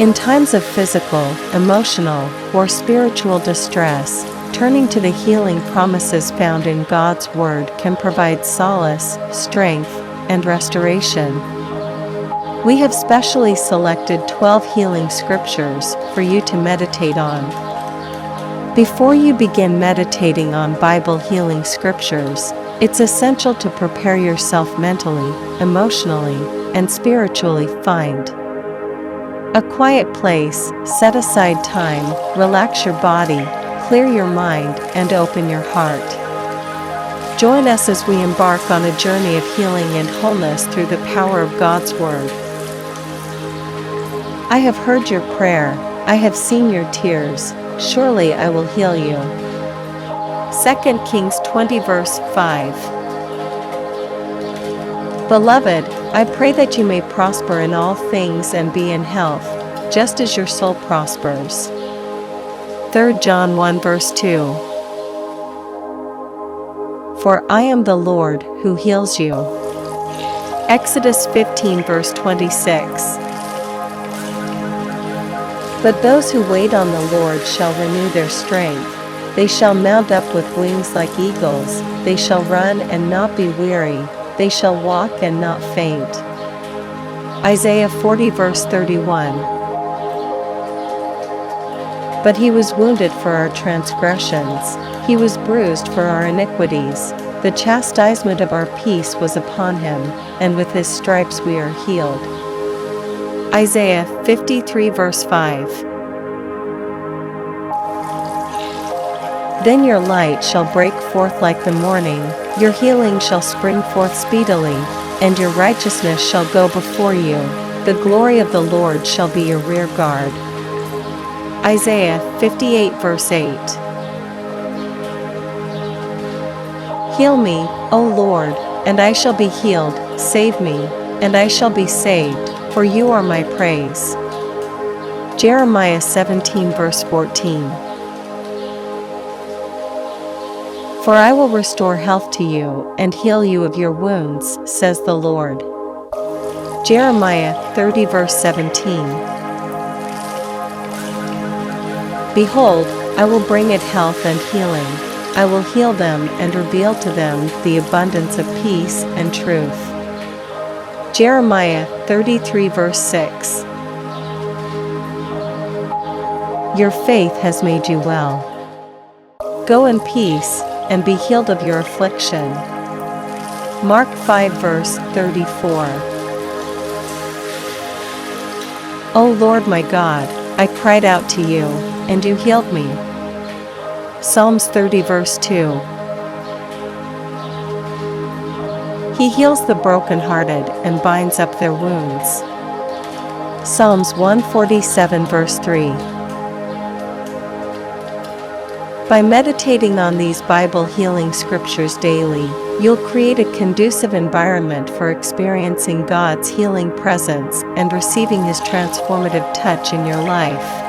In times of physical, emotional, or spiritual distress, turning to the healing promises found in God's Word can provide solace, strength, and restoration. We have specially selected 12 healing scriptures for you to meditate on. Before you begin meditating on Bible healing scriptures, it's essential to prepare yourself mentally, emotionally, and spiritually. Find a quiet place, set aside time, relax your body, clear your mind, and open your heart. Join us as we embark on a journey of healing and wholeness through the power of God's Word. I have heard your prayer, I have seen your tears, surely I will heal you. 2 Kings 20 verse 5. Beloved, I pray that you may prosper in all things and be in health, just as your soul prospers. 3 John 1 verse 2. For I am the Lord who heals you. Exodus 15 verse 26. But those who wait on the Lord shall renew their strength. They shall mount up with wings like eagles. They shall run and not be weary. They shall walk and not faint. Isaiah 40 verse 31. But he was wounded for our transgressions. He was bruised for our iniquities. The chastisement of our peace was upon him, and with his stripes we are healed. Isaiah 53 verse 5. Then your light shall break forth like the morning, your healing shall spring forth speedily, and your righteousness shall go before you. The glory of the Lord shall be your rear guard. Isaiah 58 verse 8. Heal me, O Lord, and I shall be healed, save me, and I shall be saved, for you are my praise. Jeremiah 17 verse 14. For I will restore health to you and heal you of your wounds, says the Lord. Jeremiah 30 verse 17. Behold, I will bring it health and healing. I will heal them and reveal to them the abundance of peace and truth. Jeremiah 33 verse 6. Your faith has made you well. Go in peace, and be healed of your affliction. Mark 5 verse 34. O Lord my God, I cried out to you, and you healed me. Psalms 30 verse 2. He heals the brokenhearted and binds up their wounds. Psalms 147 verse 3. By meditating on these Bible healing scriptures daily, you'll create a conducive environment for experiencing God's healing presence and receiving His transformative touch in your life.